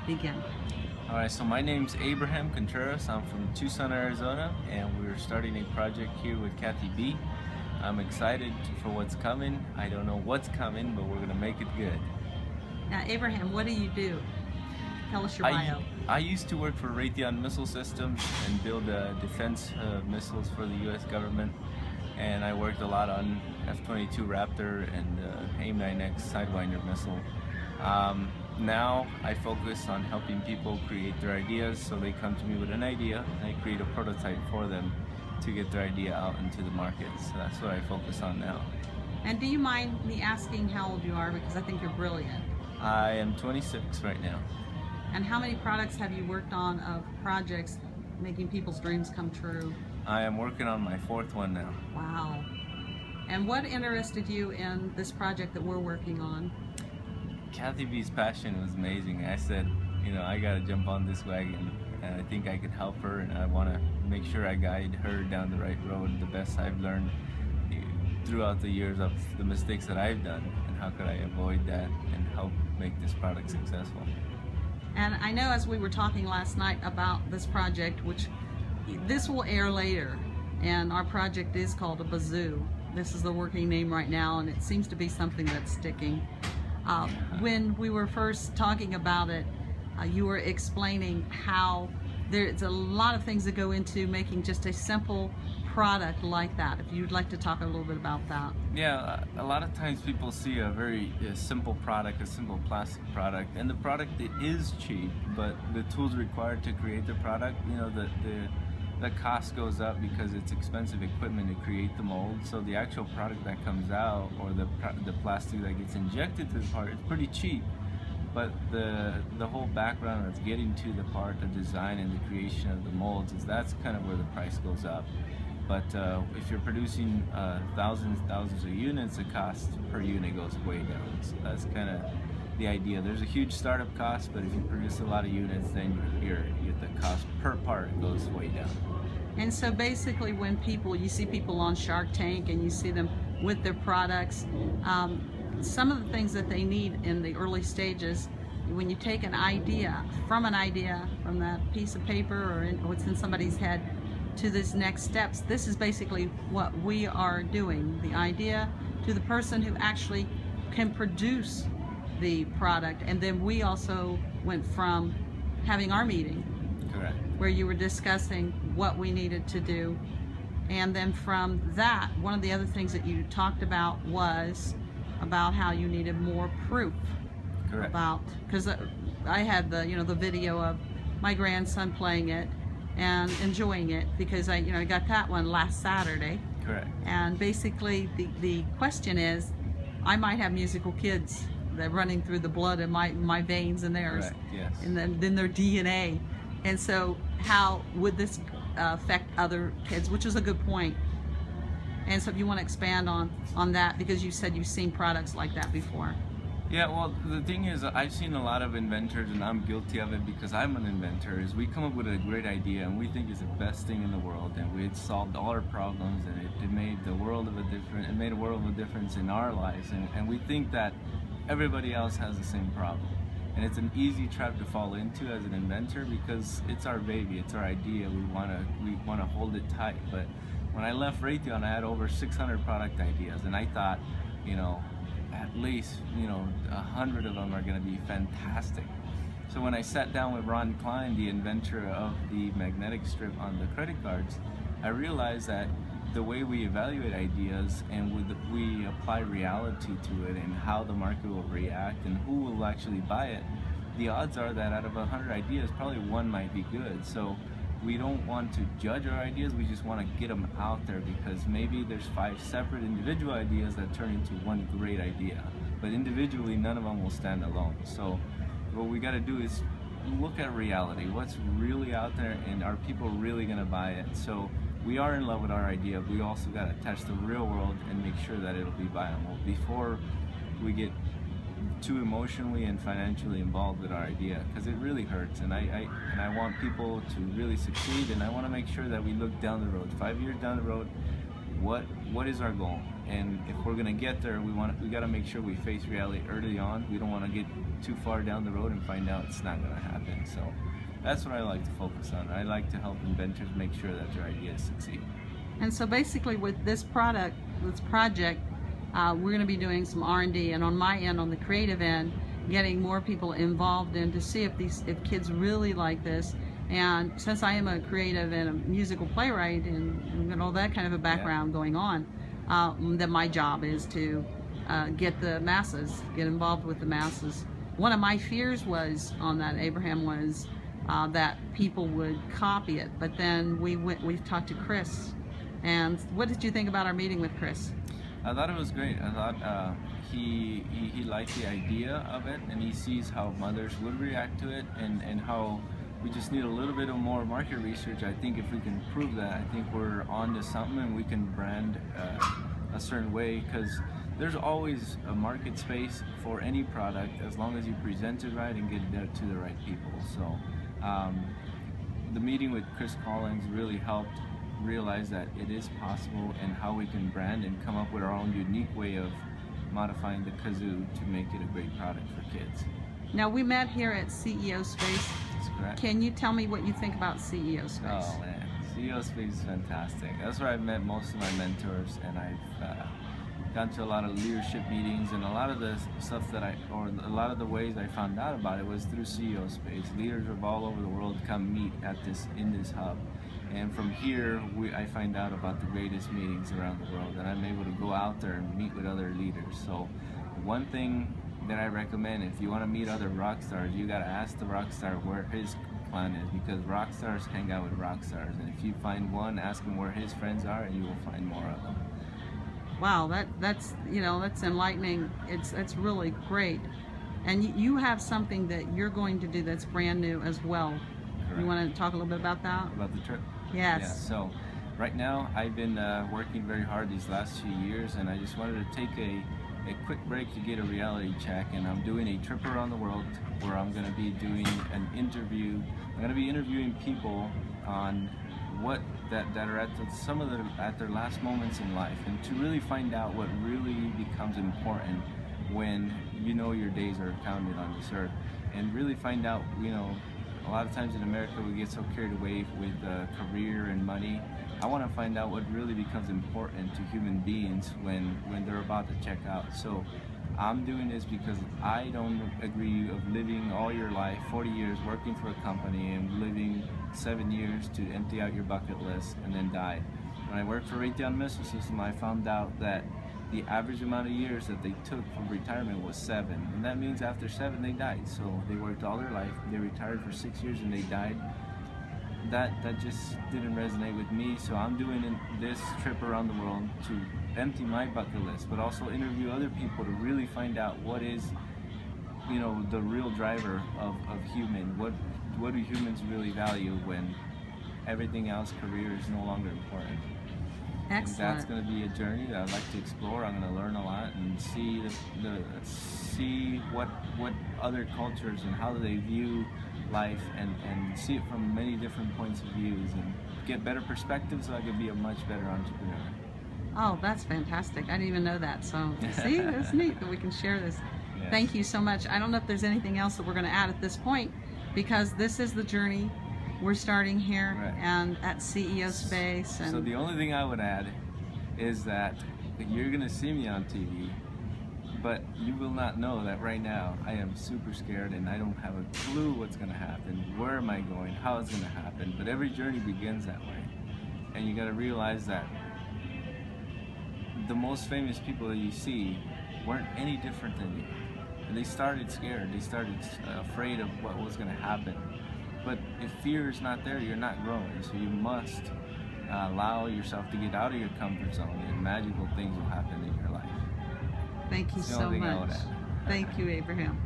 begin. All right, so my name's Abraham Contreras. I'm from Tucson, Arizona, and we're starting a project here with Kathy B. I'm excited for what's coming. I don't know what's coming, but we're gonna make it good. Now, Abraham, what do you do? Tell us your bio. I used to work for Raytheon Missile Systems and build defense missiles for the U.S. government, and I worked a lot on F-22 Raptor and AIM-9X Sidewinder missile. Now I focus on helping people create their ideas, so they come to me with an idea and I create a prototype for them to get their idea out into the market. So that's what I focus on now. And do you mind me asking how old you are, because I think you're brilliant? I am 26 right now. And how many products have you worked on of projects making people's dreams come true? I am working on my 4th one now. Wow. And what interested you in this project that we're working on? Kathy B's passion was amazing. I said, I gotta jump on this wagon, and I think I could help her, and I want to make sure I guide her down the right road, the best I've learned throughout the years of the mistakes that I've done, and how could I avoid that and help make this product successful. And I know, as we were talking last night about this project, which this will air later, and our project is called a Bazoo. This is the working name right now, and it seems to be something that's sticking. When we were first talking about it, you were explaining how there's a lot of things that go into making just a simple product like that. If you'd like to talk a little bit about that. Yeah, a lot of times people see a very simple product, a simple plastic product, and the product, it is cheap, but the tools required to create the product, the cost goes up because it's expensive equipment to create the mold. So the actual product that comes out, or the plastic that gets injected to the part, it's pretty cheap. But the whole background that's getting to the part, the design and the creation of the molds, that's kind of where the price goes up. But if you're producing thousands of units, the cost per unit goes way down. So that's kind of the idea. There's a huge startup cost, but if you produce a lot of units, then the cost per part goes way down. And so basically, when you see people on Shark Tank and you see them with their products, some of the things that they need in the early stages, when you take an idea, from that piece of paper or what's in somebody's head, to this next steps, this is basically what we are doing. The idea to the person who actually can produce the product. And then we also went from having our meeting, correct, where you were discussing what we needed to do, and then from that, one of the other things that you talked about was about how you needed more proof. correct, because I had the video of my grandson playing it and enjoying it, because I got that one last Saturday. correct. And basically the question is, I might have musical kids that running through the blood in my veins and theirs, correct, yes. and then their DNA. And so how would this affect other kids, which is a good point. And so if you want to expand on that, because you said you've seen products like that before. Yeah, well, the thing is, I've seen a lot of inventors, and I'm guilty of it because I'm an inventor, is we come up with a great idea and we think it's the best thing in the world, and it solved all our problems, and it made a world of a difference in our lives, and we think that everybody else has the same problem. And it's an easy trap to fall into as an inventor, because it's our baby, it's our idea, we wanna hold it tight. But when I left Raytheon, I had over 600 product ideas, and I thought, at least 100 of them are going to be fantastic. So when I sat down with Ron Klein, the inventor of the magnetic strip on the credit cards, I realized that the way we evaluate ideas and we apply reality to it and how the market will react and who will actually buy it, the odds are that out of 100 ideas, probably one might be good. So we don't want to judge our ideas, we just want to get them out there, because maybe there's 5 separate individual ideas that turn into one great idea, but individually none of them will stand alone. So what we got to do is look at reality, what's really out there, and are people really going to buy it? So we are in love with our idea, but we also got to test the real world and make sure that it'll be viable before we get too emotionally and financially involved with our idea, because it really hurts, and I want people to really succeed, and I want to make sure that we look down the road, 5 years down the road, what is our goal? And if we're gonna get there, we gotta make sure we face reality early on. We don't want to get too far down the road and find out it's not gonna happen. So that's what I like to focus on. I like to help inventors make sure that their ideas succeed. And so basically with this project, we're going to be doing some R&D, and on my end, on the creative end, getting more people involved in to see if kids really like this. And since I am a creative and a musical playwright and all that kind of a background going on, then my job is to get the masses, get involved with the masses. One of my fears was on that, Abraham, was that people would copy it. But then we talked to Chris. And what did you think about our meeting with Chris? I thought it was great. I thought he liked the idea of it, and he sees how mothers would react to it, and how we just need a little bit of more market research. I think if we can prove that, I think we're on to something, and we can brand a certain way, because there's always a market space for any product as long as you present it right and get it to the right people. So the meeting with Chris Collins really helped realize that it is possible, and how we can brand and come up with our own unique way of modifying the kazoo to make it a great product for kids. Now, we met here at CEO Space. That's correct. Can you tell me what you think about CEO Space? Oh man, CEO Space is fantastic. That's where I've met most of my mentors, and I've gone to a lot of leadership meetings, and a lot of the stuff a lot of the ways I found out about it was through CEO Space. Leaders of all over the world come meet in this hub. And from here, I find out about the greatest meetings around the world, and I'm able to go out there and meet with other leaders. So one thing that I recommend, if you want to meet other rock stars, you got to ask the rock star where his clan is, because rock stars hang out with rock stars. And if you find one, ask him where his friends are, and you will find more of them. Wow, that's enlightening. It's really great. And you have something that you're going to do that's brand new as well. Correct. You want to talk a little bit about that? About the trip? Yes. Yeah, so right now I've been working very hard these last few years, and I just wanted to take a quick break to get a reality check, and I'm doing a trip around the world where I'm going to be doing an interview. I'm going to be interviewing people on that are at their last moments in life, and to really find out what really becomes important when you know your days are counted on this earth, and really find out, a lot of times in America we get so carried away with career and money. I want to find out what really becomes important to human beings when they're about to check out. So I'm doing this because I don't agree of living all your life, 40 years working for a company, and living 7 years to empty out your bucket list and then die. When I worked for Raytheon Missile System, I found out that the average amount of years that they took for retirement was 7, and that means after 7 they died. So they worked all their life, they retired for 6 years, and they died. That just didn't resonate with me. So I'm doing this trip around the world to empty my bucket list, but also interview other people to really find out what is, the real driver of human. What do humans really value when everything else, career, is no longer important? Excellent. And that's going to be a journey that I'd like to explore. I'm going to learn a lot and see what other cultures and how they view life, and see it from many different points of views, and get better perspectives so I can be a much better entrepreneur. Oh, that's fantastic. I didn't even know that. So see, it's neat that we can share this. Yes. Thank you so much. I don't know if there's anything else that we're going to add at this point, because this is the journey we're starting here, right, and at CEO Space. And so the only thing I would add is that you're going to see me on TV, but you will not know that right now I am super scared, and I don't have a clue what's going to happen, where am I going, how it's going to happen. But every journey begins that way, and you got to realize that the most famous people that you see weren't any different than you. And they started scared, they started afraid of what was going to happen. But if fear is not there, you're not growing. So you must allow yourself to get out of your comfort zone, and magical things will happen in your life. Thank you so much. Thank you, Abraham.